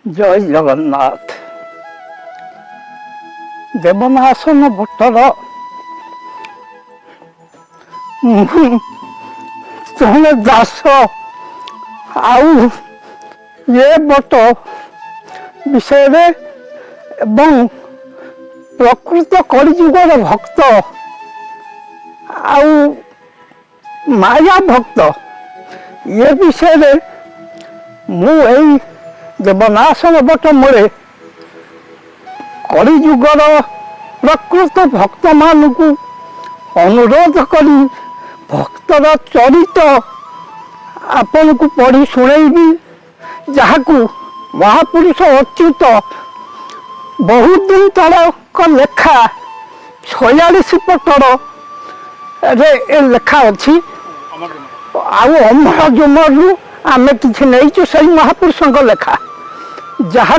जय जगन्नाथ। देवनाशन भट्टर जड़े दास आउ ये बट विषय एवं प्रकृत कलिजुगर भक्त आउ माया भक्त ये विषय मु देवनाशन बट मूले कलिजुगर प्रकृत भक्त मानक अनुरोध करी भक्तर चरित आपण को पढ़ी शुणेबी जहाँ महापुरुष अच्युत बहुत दिन तक लेखा 46 पटर रे लेखा अच्छी अमर जुमरु आम कि नहीं से महापुरुषों लेखा जहाँ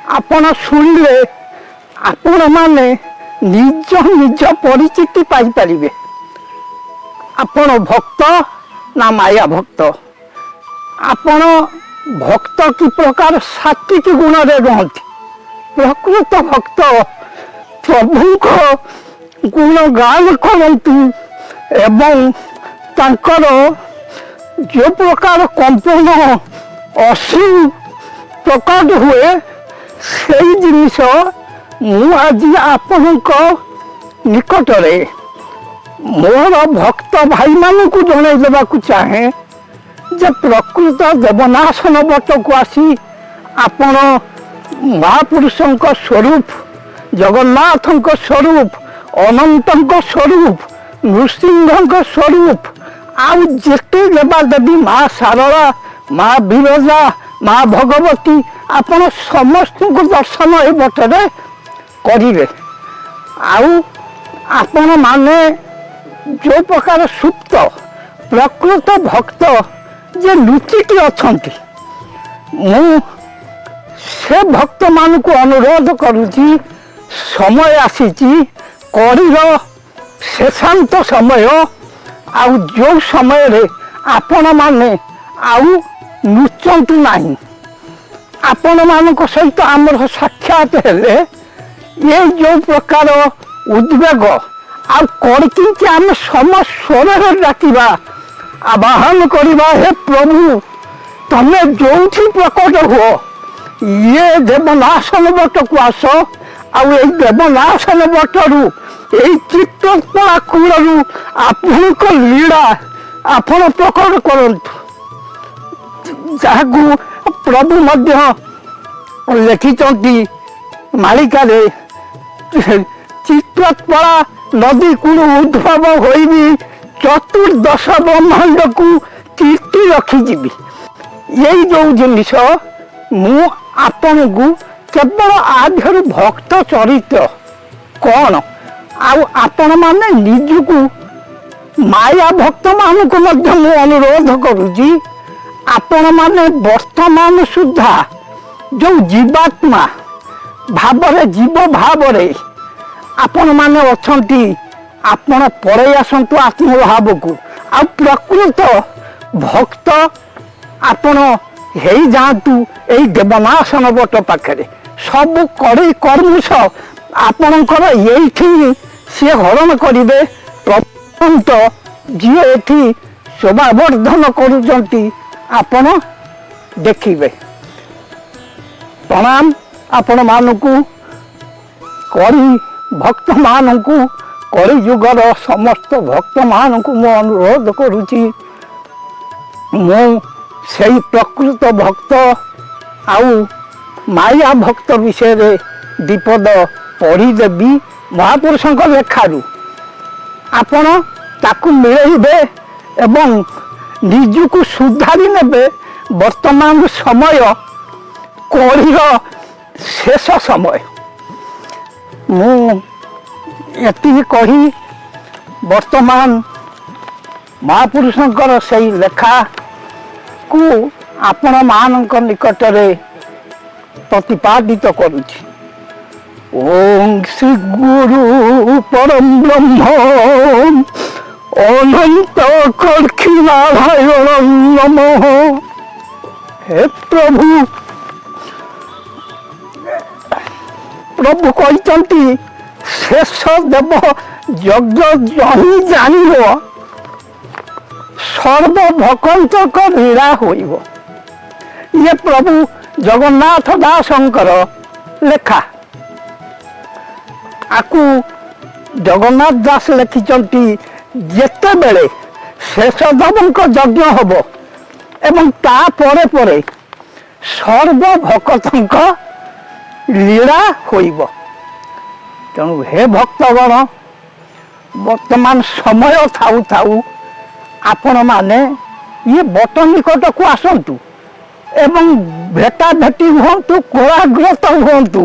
आपण शुणिले आपण माने निज निज परिचिति पाई परिबे। आपण भक्त ना माया भक्त, आपण भक्त कि प्रकार सात्विक गुण रे रहती, प्रकृत भक्त प्रभु को गुण गान करती एवं तांकर जो प्रकार कंपन असीम प्रकट हुए से जिनिस मु आज आपण निकट रे मोर भक्त भाई मान को जन देवाक चाहे जे प्रकृत देवनाशन बट को आसी आपण महापुरुषों स्वरूप जगन्नाथ स्वरूप अनंत स्वरूप नृसिंह स्वरूप आउ जेते देवा देवी माँ शारदा माँ विरजा माँ भगवती आपण समस्त को दर्शन ए बटरे करिवे। आउ आपण माने जो प्रकार सुप्त प्रकृत भक्त जे लुचिकी अछंती मु से भक्त मान को अनुरोध करुची समय आसीची कड़ीर शेषांत समय आउ जो समय रे आपण माने आउ लुचंतु नहीं आपण मान सहित आमर साक्षात हेले ये जो प्रकार उद्वेग आ करके आम सम स्वर डाकिबा आवाहन करवा हे प्रभु तमे जो प्रकट हो ये देवनाशन बट को आस आउ देवनाशन बटरू यही चित्तपड़ा कूलू आपण लीला आपण प्रकट करंतु जहाँ प्रभु मध्य लिखिं मालिका चित्तपड़ा नदी कूल उद्भव होइबी चतुर्दश ब्रह्मांड को कीर्ति रखीजी यही जो जिनिस मु आपण को केवल आधर भक्त चरित्र कौन आपण माने निजकू माया भक्त मान को अनुरोध करुची आपण माने वर्तमान सुधा जो जीवात्मा भावरे जीव भावरे आपण माने अछंती आपण परे आसंतु आत्मभाव को आ प्रकृत भक्त आपण हेई जातु एई देवनाशन बट पाखरे सब कड़े कर्मुष आपणकर यही सी हरण करेंगे प्रपंच जी एठी शोभावर्धन करुचंती आपण देखिबे। प्रणाम आपण मानकू करी भक्त मानकू कली जुगर समस्त भक्त मानकू मो अनुरोध करुची मु सेई प्रकृत भक्त आउ माया भक्त विषय रे दीपद पढ़ीदेवी महापुरुषों लेखारू आपण ताकू मिलेबे एवं निजको सुधारी नेबे। वर्तमान समय कड़ीर शेष समय मुझे कही वर्तमान महापुरुषों से लेखा को आपण मान निकट रे प्रतिपादित करुछि। ओम श्री गुरु परम ब्रह्म अनंत कल्की नारायण नमः। हे प्रभु ପ୍ରଭୁ କହିଛନ୍ତି ଶେଷ ଦେବ ଯଜ୍ଞ ଜହି ଜାଣିବ ସର୍ବଭକ୍ତଙ୍କ ଲୀଳା ହୋଇବ। ଇଏ ପ୍ରଭୁ ଜଗନ୍ନାଥ ଦାସଙ୍କର ଲେଖା। ଆକୁ ଜଗନ୍ନାଥ ଦାସ ଲେଖିଛନ୍ତି ଯେତେବେଳେ ଶେଷ ଦେବଙ୍କ ଯଜ୍ଞ ହବ ଏବଂ ତାପରେ ପରେ ସର୍ବଭକ୍ତଙ୍କ ଲୀଳା ହୋଇବ। ତେଣୁ ହେ ଭକ୍ତଗଣ, ବର୍ତ୍ତମାନ ସମୟ ଥାଉ ଥାଉ ଆପଣମାନେ ଇଏ ବଟ ନିକଟକୁ ଆସନ୍ତୁ ଏବଂ ଭେଟାଭେଟି ହୁଅନ୍ତୁ, କୋଳାଗ୍ରତ ହୁଅନ୍ତୁ,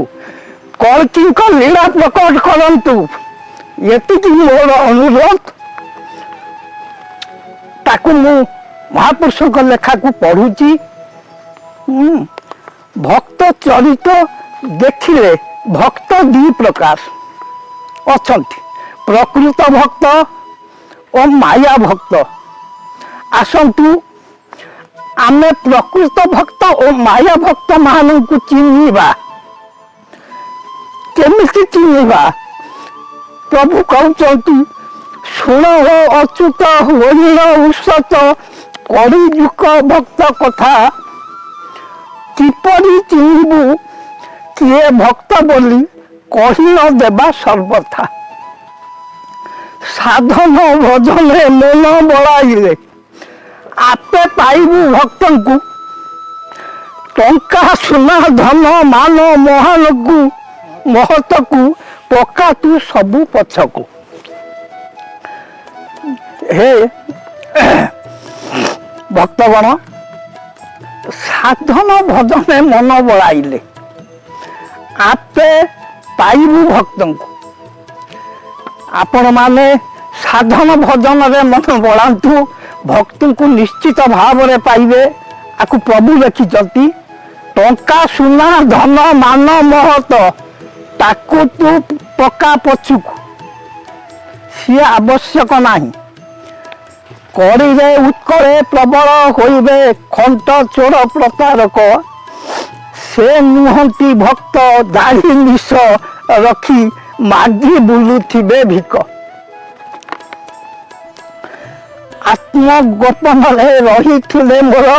କଳ୍କୀଙ୍କ ଲୀଳା ପ୍ରକଟ କରନ୍ତୁ। ଏତିକି ମୋର ଅନୁରୋଧ। ତାକୁ ମୁଁ ମହାପୁରୁଷଙ୍କ ଲେଖାକୁ ପଢୁଛି। ଭକ୍ତ ଚରିତ ଦେଖିଲେ ଭକ୍ତ ଦି ପ୍ରକାର ଅଛନ୍ତି, ପ୍ରକୃତ ଭକ୍ତ ଓ ମାୟା ଭକ୍ତ। ଆସନ୍ତୁ ଆମେ ପ୍ରକୃତ ଭକ୍ତ ଓ ମାୟା ଭକ୍ତ ମାନଙ୍କୁ ଚିହ୍ନିବା। କେମିତି ଚିହ୍ନିବା? ପ୍ରଭୁ କହୁଛନ୍ତି, ଶୁଣ ହୋ ଅଚ୍ୟୁତ ହରିଣ ଉଷତ କଳିଯୁଗ ଭକ୍ତ କଥା, କିପରି ଚିହ୍ନିବୁ କିଏ ଭକ୍ତ ବୋଲି କହି ନ ଦେବା ସର୍ବଥା। ସାଧନ ଭଜନେ ମନ ବଳାଇଲେ ଆପେ ପାଇବୁ ଭକ୍ତଙ୍କୁ, ଟଙ୍କା ସୁନା ଧନ ମାନ ମହାନକୁ ମହତକୁ ପକା ତୁ ସବୁ ପଛକୁ। ହେ ଭକ୍ତଗଣ, ସାଧନ ଭଜନେ ମନ ବଳାଇଲେ ଆପେ ପାଇବୁ ଭକ୍ତଙ୍କୁ। ଆପଣମାନେ ସାଧନ ଭଜନରେ ମନ ବଳାନ୍ତୁ, ଭକ୍ତଙ୍କୁ ନିଶ୍ଚିତ ଭାବରେ ପାଇବେ। ଆକୁ ପ୍ରଭୁ ଲେଖିଛନ୍ତି, ଟଙ୍କା ସୁନା ଧନ ମାନ ମହତ ତାକୁ ତୁ ପକା ପଛକୁ, ସିଏ ଆବଶ୍ୟକ ନାହିଁ। କଳିରେ ଉତ୍କଳେ ପ୍ରବଳ ହୋଇବେ ଖଣ୍ଟ ଚୋର ପ୍ରତାରକ, ସେ ନୁହନ୍ତି ଭକ୍ତ ଦାଢ଼ି ନିଶ ରଖି ମାଗି ବୁଲୁଥିବେ ଭିକ। ଆତ୍ମଗୋପନରେ ରହିଥିଲେ ମୋର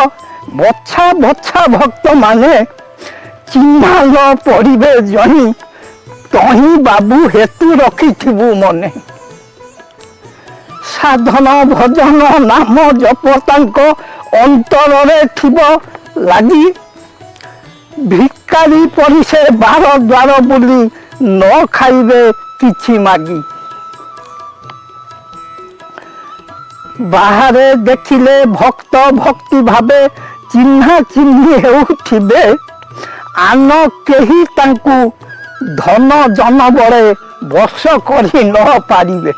ବଛା ବଛା ଭକ୍ତ ମାନେ, ଚିହ୍ନା ନ ପଡ଼ିବେ ଜହିଁ ତହିଁ ବାବୁ ହେତୁ ରଖିଥିବୁ ମନେ। ସାଧନ ଭଜନ ନାମ ଜପ ତାଙ୍କ ଅନ୍ତରରେ ଥିବ ଲାଗି, ଭିକାରୀ ପରି ସେ ବାର ଦ୍ୱାର ବୁଲି ନ ଖାଇବେ କିଛି ମାଗି। ବାହାରେ ଦେଖିଲେ ଭକ୍ତ ଭକ୍ତି ଭାବେ ଚିହ୍ନା ଚିହ୍ନି ହେଉଥିବେ, ଆନ କେହି ତାଙ୍କୁ ଧନ ଜନ ବଳେ ବଶ କରି ନ ପାରିବେ।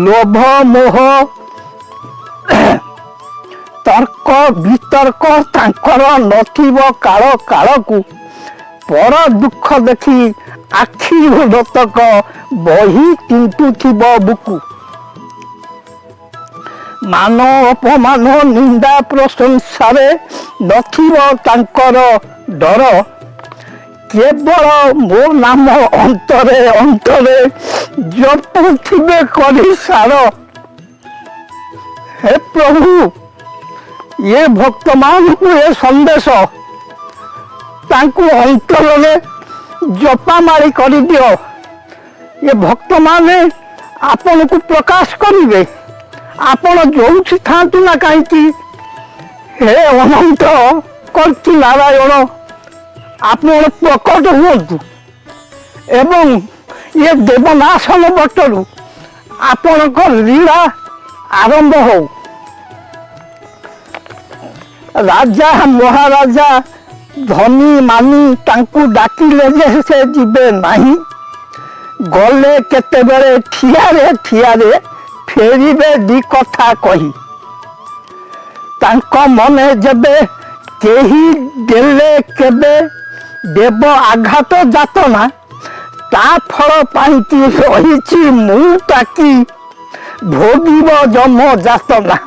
ଲୋଭ ମୋହ ତର୍କ ବିତର୍କ ତାଙ୍କର ନଥିବ କାଳ କାଳକୁ, ପର ଦୁଃଖ ଦେଖି ଆଖିରୁ ରତକ ବହି ତିନ୍ତୁଥିବ ବୁକୁ। ମାନ ଅପମାନ ନିନ୍ଦା ପ୍ରଶଂସାରେ ନଥିବ ତାଙ୍କର ଡର, କେବଳ ମୋ ନାମ ଅନ୍ତରେ ଅନ୍ତରେ ଜପୁଥିବେ କରି ସାର। ହେ ପ୍ରଭୁ, ଏ ଭକ୍ତମାନଙ୍କୁ ଏ ସନ୍ଦେଶ ତାଙ୍କୁ ଅନ୍ତରରେ ଜପାମାଳି କରିଦିଅ। ଏ ଭକ୍ତମାନେ ଆପଣଙ୍କୁ ପ୍ରକାଶ କରିବେ। ଆପଣ ଯୋଉଠି ଥାଆନ୍ତୁ ନା କାହିଁକି, ହେ ଅନନ୍ତ କଳ୍କୀ ନାରାୟଣ, ଆପଣ ପ୍ରକଟ ହୁଅନ୍ତୁ ଏବଂ ଏ ଦେବନାଶନ ବଟରୁ ଆପଣଙ୍କ ଲୀଳା ଆରମ୍ଭ ହଉ। ରାଜା ମହାରାଜା ଧନୀ ମାନି ତାଙ୍କୁ ଡାକିଲେ ଯେ ସେ ଯିବେ ନାହିଁ, ଗଲେ କେତେବେଳେ ଠିଆରେ ଠିଆରେ ଫେରିବେ ଦି କଥା କହି। ତାଙ୍କ ମନେ ଯେବେ କେହି ଦେଲେ କେବେ ଦେବ ଆଘାତ ଯାତନା, ତା ଫଳ ପାଇଁକି ରହିଛି ମୁଁ ତାକି ଭୋଗିବ ଯମ ଯାତନା।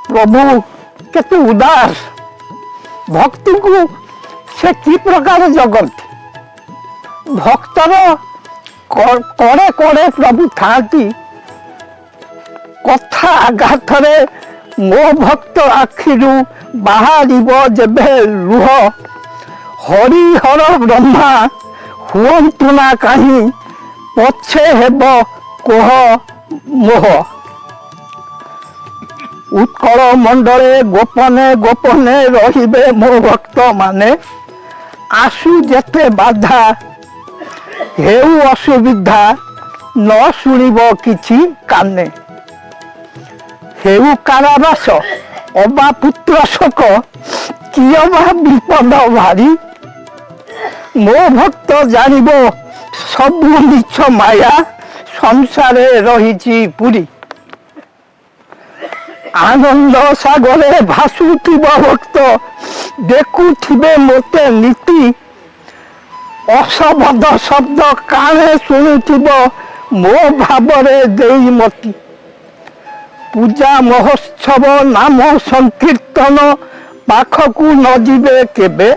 ପ୍ରଭୁ କେତେ ଉଦାସ, भक्ति को से कि प्रकार जगती भक्तर कड़े कड़े प्रभु था कथा आघात मो भक्त आखिरु बाहर जेबे लुह हरिहर ब्रह्मा हुअंतु ना कहीं पछे हेब कोह मोह उत्कल मंडले गोपने गोपने रहिबे मो भक्त माने आसु जेते बाधा हेउ असुविधा न शुणिब किछि काने हेउ कारावास अबा पुत्र शोक कियबा विपद भारी मो भक्त जानिब सबु मिछ माया संसारे रहिछि पुरी आनंद सागरे भासुथिब भक्त देखुथिबे मोते नीति असबद शब्द काने शुणुथिब मो भावरे देई मती पूजा महोत्सव नाम संकीर्तन पाखकु न जिबे केबे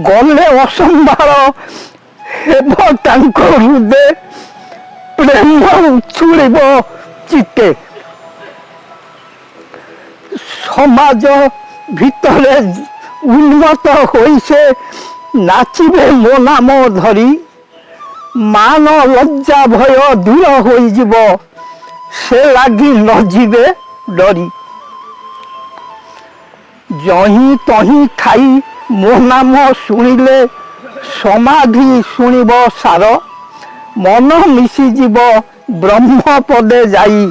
गले असंभार हेब तांको हृदय प्रेम उछुलिब चिते समाज भितरे उन्नत होई से नाचिबे मो नाम धरी मान लज्जा भय दूर होई जिव से लागी न जिबे डरी जही तही थाई मो नाम शुणिले समाधि शुणिब सार मन मिशी जीव ब्रह्म पदे जाई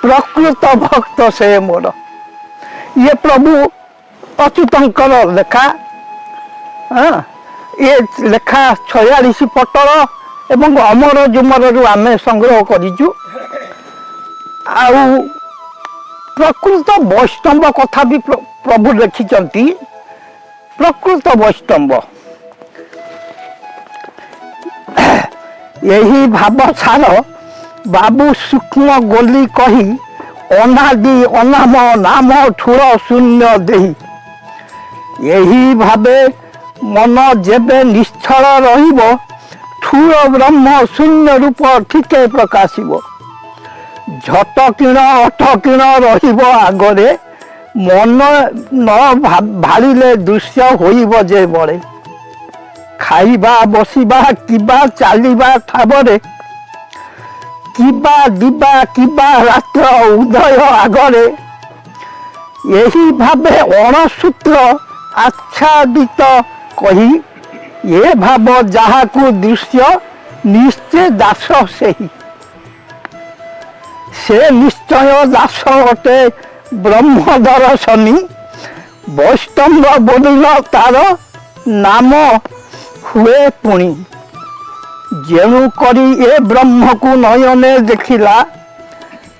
प्रकृत भक्त से मोर ये प्रभु अच्युतंकर लेखा ये लेखा 46 पटर एवं अमर जुमर आमे संग्रह करिजु आउ प्रकृत वैष्णव कथा भी प्रभु लिखिचंती प्रकृत वैष्णव यही भाव सार बाबू सूक्ष्म गोली कही अनादि अनाम नाम ठुर शून्य देही यही भावे मन जेबे निश्चल रहिब ठुर ब्रह्म शून्य रूप ठीके प्रकाशिब झटकिण अटकिण रहिब आगरे मन न भाड़िले दृश्य होइब जे बड़े खाइबा बसिबा किबा चालिबा ठाबरे किबा दिबा किबा रात्र उदय आगरे यही भावे अणसूत्र आच्छादित कही ये भाव जहाकू दृश्य निश्चय दास सेही से निश्चय दास अटे ब्रह्म दर्शनी वैष्णव बोलिल तार नाम हुए पुणी जेणु करी ए ब्रह्म को नयने देखिला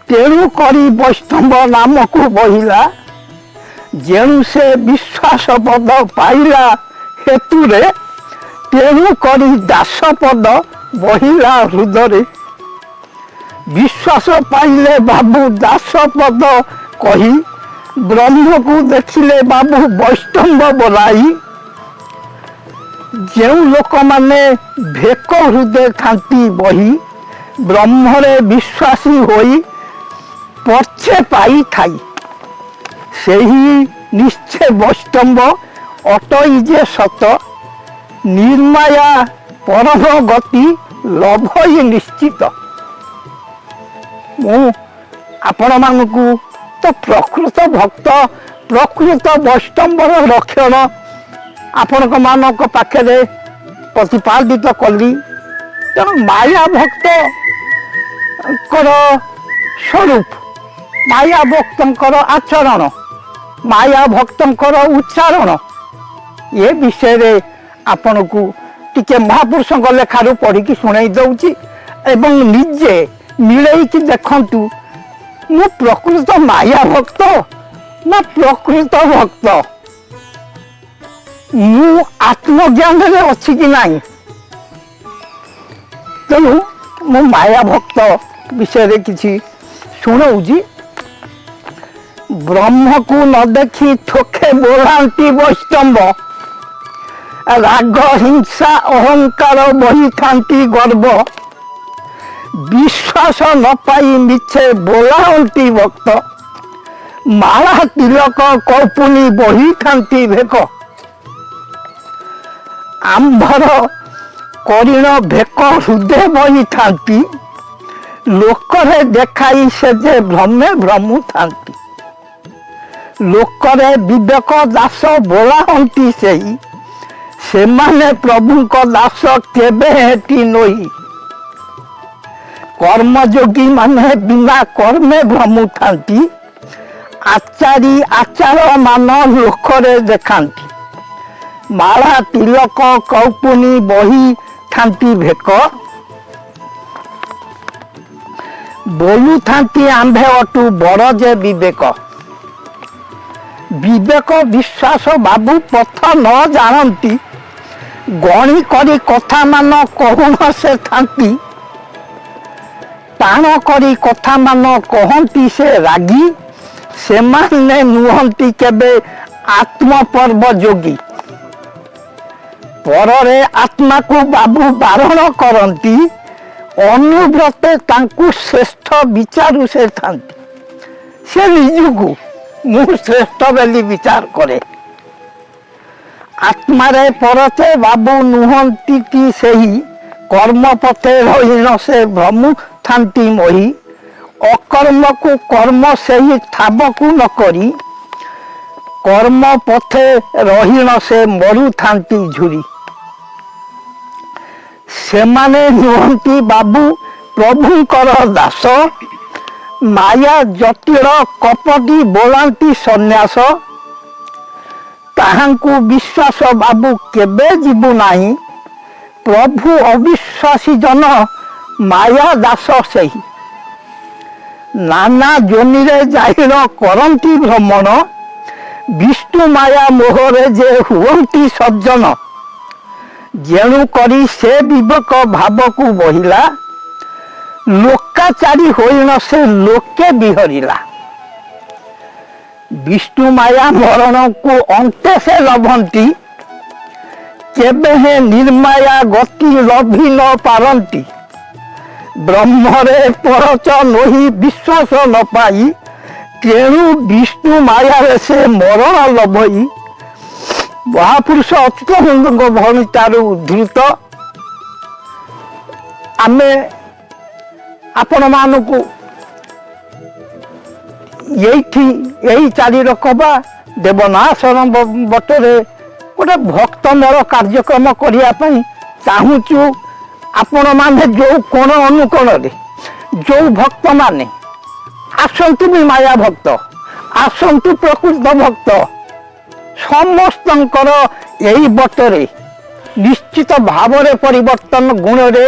तेणु करी वैष्णव नाम को बहिला जेणु से विश्वास पद पाइला हेतु रे तेणु करी दास पद बहिला हृदय विश्वास पाइले बाबू दास पद कही ब्रह्म को देखिले बाबू वैष्णव बोलाई जो लोक माने भेक हृदय खांती बही ब्रह्मरे विश्वासी होई पछे पाई थाई सेही निश्चय वैष्णव अटई जे सत निर्माया परम गति लभई निश्चित मु आपण मानकु तो प्रकृत भक्त प्रकृत वैष्णवर लक्षण आपण मानक पाखे प्रतिपादित कली तेणु माया भक्त स्वरूप माया भक्तर आचरण माया भक्तर उच्चारण ये विषय रे आपण को टिके महापुरुषों लेखारू पढ़ी शुणाई दउची एवं निजे मिलैकी देखंतु मु प्रकृत माया भक्त ना प्रकृत भक्त मु आत्मज्ञान रे अच्छी कि नहीं तेणु मु माया भक्त विषय रे किछि शुणाऊची ବ୍ରହ୍ମକୁ ନ ଦେଖି ଥୋକେ ବୋଳାନ୍ତି ବୈଷ୍ଣବ, ରାଗ ହିଂସା ଅହଙ୍କାର ବହିଥାନ୍ତି ଗର୍ବ, ବିଶ୍ୱାସ ନ ପାଇ ମିଛେ ବୋଲାନ୍ତି ଭକ୍ତ, ମାଳା ତିଲକ କୌପୁନୀ ବହିଥାନ୍ତି ଭେକ, ଆମ୍ଭର କରିଣ ଭେକ ହୃଦେ ବହିଥାନ୍ତି, ଲୋକରେ ଦେଖାଇ ସେ ଯେ ଭ୍ରମେ ଭ୍ରମୁଥାନ୍ତି, ଲୋକରେ ବିବେକ ଦାସ ବୋଳାନ୍ତି ସେଇ, ସେମାନେ ପ୍ରଭୁଙ୍କ ଦାସ କେବେ ହେଟି ନୋଇ, କର୍ମଯୋଗୀ ମାନେ ବିନା କର୍ମେ ଭ୍ରମୁଥାନ୍ତି, ଆଚାରୀ ଆଚାର ମାନ ଲୋକରେ ଦେଖାନ୍ତି, ମାଳା ତିଲକ କୌପୁନୀ ବହି ଥାନ୍ତି ଭେକ, ବୋଲୁଥାନ୍ତି ଆମ୍ଭେ ଅଟୁ ବଡ଼ ଯେ ବିବେକ, ବିବେକ ବିଶ୍ୱାସ ବାବୁ ପଥ ନ ଜାଣନ୍ତି, ଗଣି କରି କଥା ମାନ କହୁଣ ସେ ଥାନ୍ତି, ଟାଣ କରି କଥା ମାନ କହନ୍ତି ସେ ରାଗି, ସେମାନେ ନୁହନ୍ତି କେବେ ଆତ୍ମପର୍ବ ଯୋଗୀ, ପରରେ ଆତ୍ମାକୁ ବାବୁ ବାରଣ କରନ୍ତି, ଅନୁବ୍ରତେ ତାଙ୍କୁ ଶ୍ରେଷ୍ଠ ବିଚାରୁ ସେ ଥାନ୍ତି, ସେ ନିଜକୁ ମୁଁ ଶ୍ରେଷ୍ଠ ବୋଲି ବିଚାର କରେ, ଆତ୍ମାରେ ପରତେ ବାବୁ ନୁହନ୍ତି କି ସେହି, କର୍ମ ପଥେ ରହିଣ ସେ ଭ୍ରମୁ ଥାନ୍ତି ମହି, ଅକର୍ମକୁ କର୍ମ ସେହି ଠାବକୁ ନ କରି, କର୍ମ ପଥେ ରହିଣ ସେ ମରୁଥାନ୍ତି ଝୁରି, ସେମାନେ ନୁହନ୍ତି ବାବୁ ପ୍ରଭୁଙ୍କର ଦାସ, ମାୟା ଜଟିଳ କପଟି ବୋଳାନ୍ତି ସନ୍ନ୍ୟାସ, ତାହାଙ୍କୁ ବିଶ୍ୱାସ ବାବୁ କେବେ ଯିବୁ ନାହିଁ, ପ୍ରଭୁ ଅବିଶ୍ୱାସୀ ଜନ ମାୟା ଦାସ ସେହି, ନାନା ଯୋନିରେ ଯାହିର କରନ୍ତି ଭ୍ରମଣ, ବିଷ୍ଣୁ ମାୟା ମୋହରେ ଯେ ହୁଅନ୍ତି ସଜ୍ଜନ, ଯେଣୁ କରି ସେ ବିବେକ ଭାବକୁ ବହିଲା, ଲୋକାଚାରୀ ହୋଇନ ସେ ଲୋକେ ବିହରିଲା, ବିଷ୍ଣୁ ମାୟା ମରଣକୁ ଅନ୍ତେ ସେ ଲଭନ୍ତି, କେବେ ହେ ନିର୍ମାୟା ଗତି ଲଭି ନ ପାରନ୍ତି, ବ୍ରହ୍ମରେ ପରଚ ନୋହି ବିଶ୍ୱାସ ନ ପାଇ, ତେଣୁ ବିଷ୍ଣୁ ମାୟାରେ ସେ ମରଣ ଲଭଇ, ମହାପୁରୁଷ ଅଚ୍ୟୁତାନନ୍ଦଙ୍କ ଭଣିତାରୁ ଉଦ୍ଧୃତ। ଆମେ ଆପଣମାନଙ୍କୁ ଏଇଠି ଏହି ଚାରି ରକବା ଦେବନାଶନ ବଟରେ ଗୋଟେ ଭକ୍ତମେଳ କାର୍ଯ୍ୟକ୍ରମ କରିବା ପାଇଁ ଚାହୁଁଛୁ। ଆପଣମାନେ ଯେଉଁ କୋଣ ଅନୁକୋଣରେ ଯେଉଁ ଭକ୍ତମାନେ ଆସନ୍ତୁ ବି ମାୟା ଭକ୍ତ, ଆସନ୍ତୁ ପ୍ରକୃତ ଭକ୍ତ, ସମସ୍ତଙ୍କର ଏହି ବଟରେ ନିଶ୍ଚିତ ଭାବରେ ପରିବର୍ତ୍ତନ ଗୁଣରେ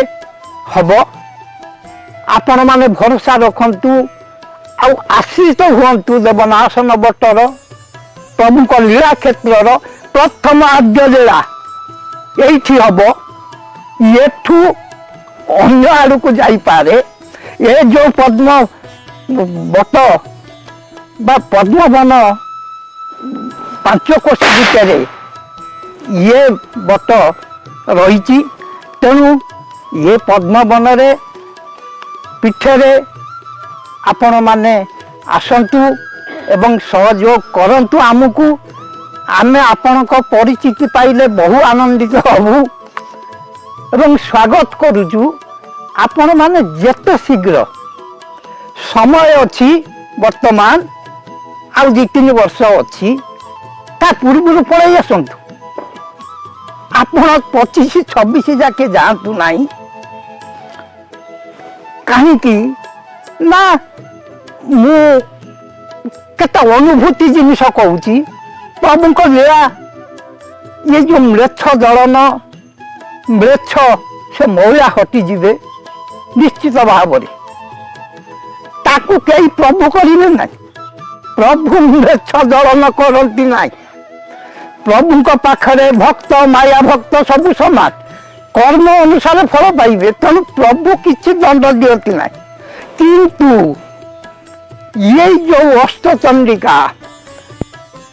ହବ। ଆପଣମାନେ ଭରସା ରଖନ୍ତୁ ଆଉ ଆଶ୍ରିତ ହୁଅନ୍ତୁ ଦେବନାଶନ ବଟର ପ୍ରଭୁଙ୍କ ଲୀଳା କ୍ଷେତ୍ରର ପ୍ରଥମ ଆଦ୍ୟ ଲୀଳା ଏଇଠି ହବ। ଏଠୁ ଅନ୍ୟ ଆଡ଼କୁ ଯାଇପାରେ। ଏ ଯେଉଁ ପଦ୍ମ ବଟ ବା ପଦ୍ମବନ ପାଞ୍ଚକୋଶୀ ଭିତରେ ଇଏ ବଟ ରହିଛି, ତେଣୁ ଏ ପଦ୍ମବନରେ ପୀଠରେ ଆପଣମାନେ ଆସନ୍ତୁ ଏବଂ ସହଯୋଗ କରନ୍ତୁ ଆମକୁ। ଆମେ ଆପଣଙ୍କ ପରିଚିତି ପାଇଲେ ବହୁ ଆନନ୍ଦିତ ହେବୁ ଏବଂ ସ୍ୱାଗତ କରୁଛୁ। ଆପଣମାନେ ଯେତେ ଶୀଘ୍ର ସମୟ ଅଛି, ବର୍ତ୍ତମାନ ଆଉ 2-3 ବର୍ଷ ଅଛି, ତା ପୂର୍ବରୁ ପଳେଇ ଆସନ୍ତୁ। ଆପଣ 25-26 ଯାକେ ଯାଆନ୍ତୁ ନାହିଁ। କାହିଁକି ନା ମୁଁ କେତେ ଅନୁଭୂତି ଜିନିଷ କହୁଛି। ପ୍ରଭୁଙ୍କ ଲୀଳା, ଇଏ ଯେଉଁ ମ୍ଲେଚ୍ଛ ଦଳନ, ମ୍ଲେଚ୍ଛ ସେ ମହିଳା ହଟିଯିବେ ନିଶ୍ଚିତ ଭାବରେ। ତାକୁ କେହି ପ୍ରଭୁ କରିବେ ନାହିଁ। ପ୍ରଭୁ ମ୍ଲେଚ୍ଛ ଦଳନ କରନ୍ତି ନାହିଁ। ପ୍ରଭୁଙ୍କ ପାଖରେ ଭକ୍ତ ମାୟା ଭକ୍ତ ସବୁ ସମାନ, କର୍ମ ଅନୁସାରେ ଫଳ ପାଇବେ। ତେଣୁ ପ୍ରଭୁ କିଛି ଦଣ୍ଡ ଦିଅନ୍ତି ନାହିଁ। କିନ୍ତୁ ये जो अष्टचंडिका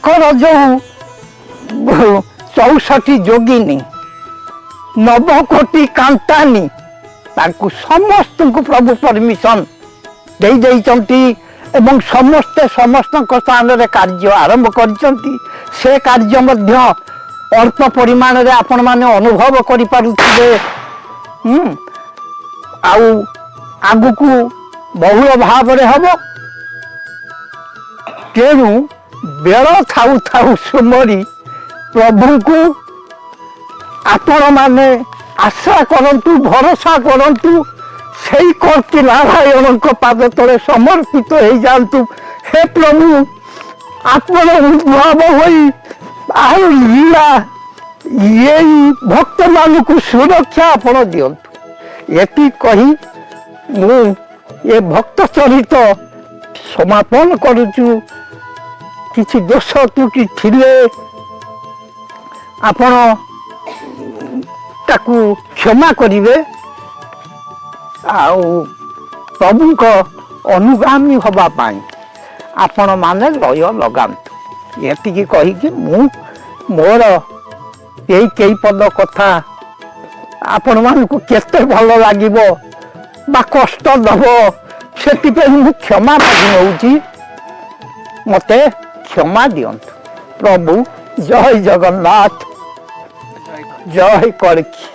कर जो 64 जोगिनी 9 कोटी कांतानी ताकू समस्त को प्रभु परमिशन दे देइचंती एवं समस्ते समस्त स्थान रे कार्य आरंभ करचंती से कार्य मध्य अल्प परिमाण रे आपण माने अनुभव करि पारुथिबे आउ आगु को बहुल भाव रे हबो तेणु बेल थाउ थाउ सुमरी प्रभु को आपण माने आशा करंतु भरोसा करंतु सही करती नारायण पाद तले समर्पित हो जातु हे प्रभु आपण उद्भव होई आउ लीला ये भक्त मान को सुरक्षा आपण दियंतु एति कही मु ये भक्त चरित समापन करुचु किछि दोष त्रुटि थिले आपण ताकू क्षमा करिवे आउ प्रभु को अनुगामी हवा पाई आपण माने लय लगांतु एति कही कि मु मोर यही कई पद कथा आपण मान को केते भलो लागिबो बा कष्ट दबो सेति पे मु क्षमा मागी होउची मते क्षमा दियंतु प्रभु जय जगन्नाथ जय करखी।